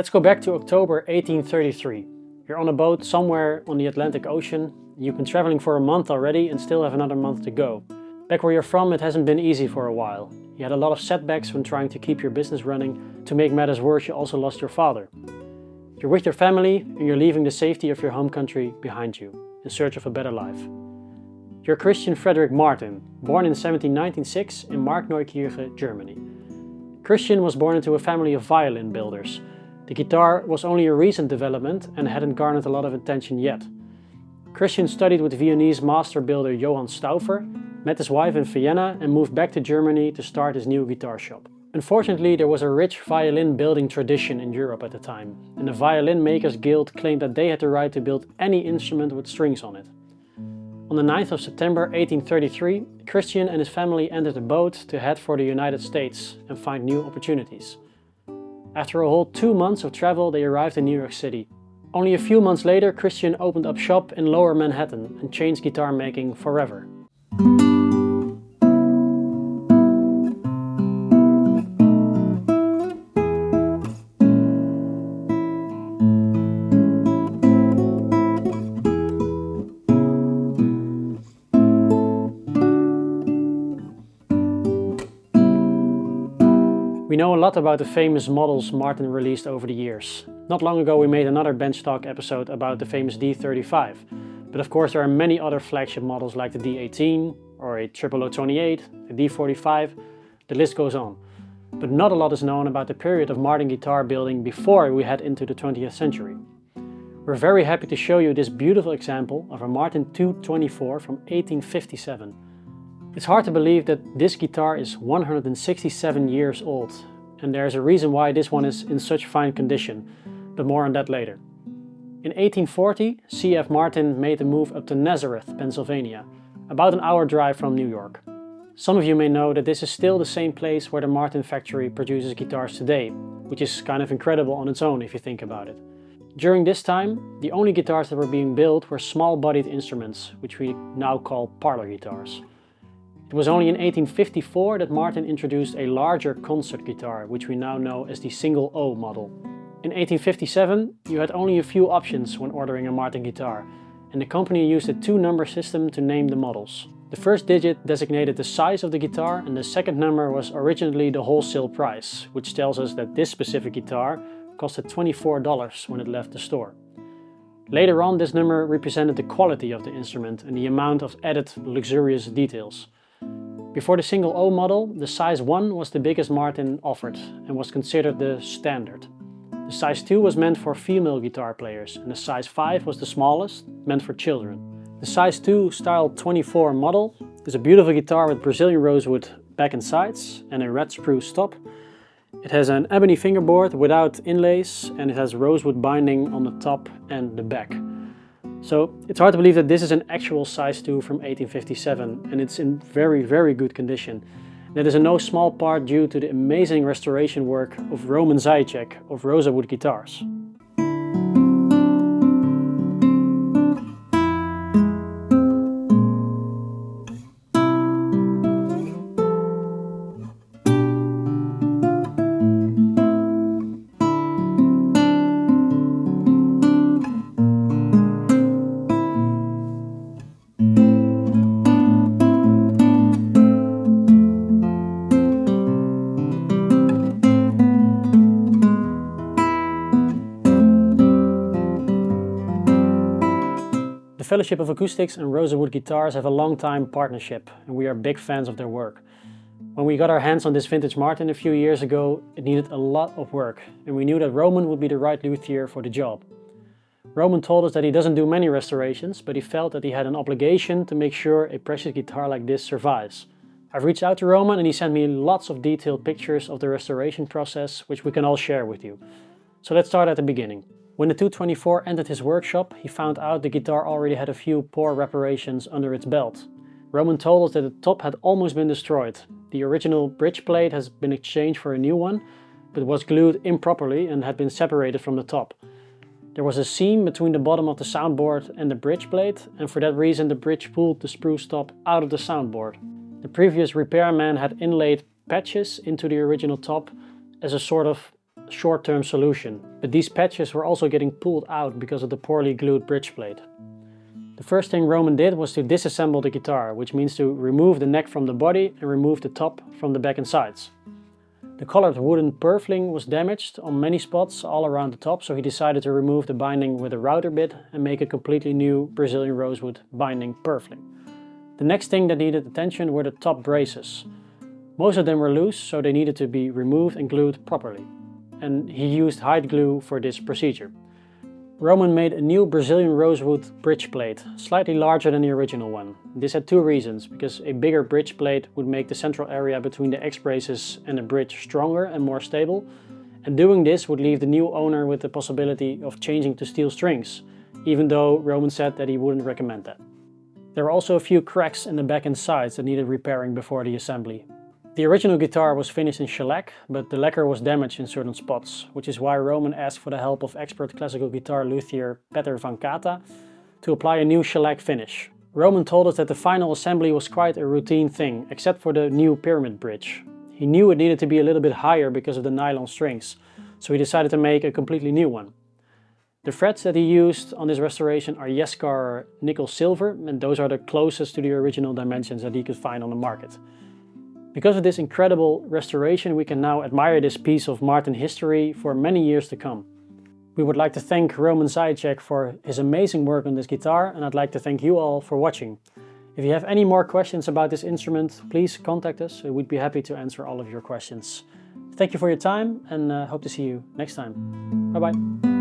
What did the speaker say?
Let's go back to October 1833. You're on a boat somewhere on the Atlantic Ocean. You've been traveling for a month already and still have another month to go. Back where you're from, it hasn't been easy for a while. You had a lot of setbacks when trying to keep your business running. To make matters worse, you also lost your father. You're with your family and you're leaving the safety of your home country behind you, in search of a better life. You're Christian Frederick Martin, born in 1796 in Markneukirche, Germany. Christian was born into a family of violin builders. The guitar was only a recent development and hadn't garnered a lot of attention yet. Christian studied with Viennese master builder Johann Stauffer, met his wife in Vienna and moved back to Germany to start his new guitar shop. Unfortunately, there was a rich violin building tradition in Europe at the time, and the Violin Makers Guild claimed that they had the right to build any instrument with strings on it. On the 9th of September 1833, Christian and his family entered a boat to head for the United States and find new opportunities. After a whole 2 months of travel, they arrived in New York City. Only a few months later, Christian opened up shop in Lower Manhattan and changed guitar making forever. We know a lot about the famous models Martin released over the years. Not long ago we made another Benchtalk episode about the famous D35. But of course there are many other flagship models like the D18 or a 0028, a D45, the list goes on. But not a lot is known about the period of Martin guitar building before we head into the 20th century. We're very happy to show you this beautiful example of a Martin 224 from 1857. It's hard to believe that this guitar is 167 years old, and there's a reason why this one is in such fine condition, but more on that later. In 1840, C.F. Martin made the move up to Nazareth, Pennsylvania, about an hour drive from New York. Some of you may know that this is still the same place where the Martin factory produces guitars today, which is kind of incredible on its own if you think about it. During this time, the only guitars that were being built were small-bodied instruments, which we now call parlor guitars. It was only in 1854 that Martin introduced a larger concert guitar, which we now know as the single O model. In 1857, you had only a few options when ordering a Martin guitar, and the company used a 2-number system to name the models. The first digit designated the size of the guitar, and the second number was originally the wholesale price, which tells us that this specific guitar costed $24 when it left the store. Later on, this number represented the quality of the instrument and the amount of added luxurious details. Before the single O model, the size 1 was the biggest Martin offered and was considered the standard. The size 2 was meant for female guitar players and the size 5 was the smallest, meant for children. The size 2 style 24 model is a beautiful guitar with Brazilian rosewood back and sides and a red spruce top. It has an ebony fingerboard without inlays and it has rosewood binding on the top and the back. So it's hard to believe that this is an actual size 2 from 1857 and it's in very, very good condition. That is in no small part due to the amazing restoration work of Roman Zajicek of Rozawood guitars. The Fellowship of Acoustics and Rozawood Guitars have a long-time partnership and we are big fans of their work. When we got our hands on this vintage Martin a few years ago, it needed a lot of work and we knew that Roman would be the right luthier for the job. Roman told us that he doesn't do many restorations, but he felt that he had an obligation to make sure a precious guitar like this survives. I've reached out to Roman and he sent me lots of detailed pictures of the restoration process, which we can all share with you. So let's start at the beginning. When the 224 entered his workshop, he found out the guitar already had a few poor reparations under its belt. Roman told us that the top had almost been destroyed. The original bridge plate has been exchanged for a new one, but was glued improperly and had been separated from the top. There was a seam between the bottom of the soundboard and the bridge plate, and for that reason the bridge pulled the spruce top out of the soundboard. The previous repairman had inlaid patches into the original top as a sort of short-term solution, but these patches were also getting pulled out because of the poorly glued bridge plate. The first thing Roman did was to disassemble the guitar, which means to remove the neck from the body and remove the top from the back and sides. The colored wooden purfling was damaged on many spots all around the top, so he decided to remove the binding with a router bit and make a completely new Brazilian rosewood binding purfling. The next thing that needed attention were the top braces. Most of them were loose, so they needed to be removed and glued properly. And he used hide glue for this procedure. Roman made a new Brazilian rosewood bridge plate, slightly larger than the original one. This had two reasons, because a bigger bridge plate would make the central area between the X-braces and the bridge stronger and more stable, and doing this would leave the new owner with the possibility of changing to steel strings, even though Roman said that he wouldn't recommend that. There were also a few cracks in the back and sides that needed repairing before the assembly. The original guitar was finished in shellac, but the lacquer was damaged in certain spots, which is why Roman asked for the help of expert classical guitar luthier Peter van Kata to apply a new shellac finish. Roman told us that the final assembly was quite a routine thing, except for the new pyramid bridge. He knew it needed to be a little bit higher because of the nylon strings, so he decided to make a completely new one. The frets that he used on this restoration are Jescar nickel silver, and those are the closest to the original dimensions that he could find on the market. Because of this incredible restoration, we can now admire this piece of Martin history for many years to come. We would like to thank Roman Zajicek for his amazing work on this guitar, and I'd like to thank you all for watching. If you have any more questions about this instrument, please contact us. We'd be happy to answer all of your questions. Thank you for your time, and hope to see you next time. Bye bye.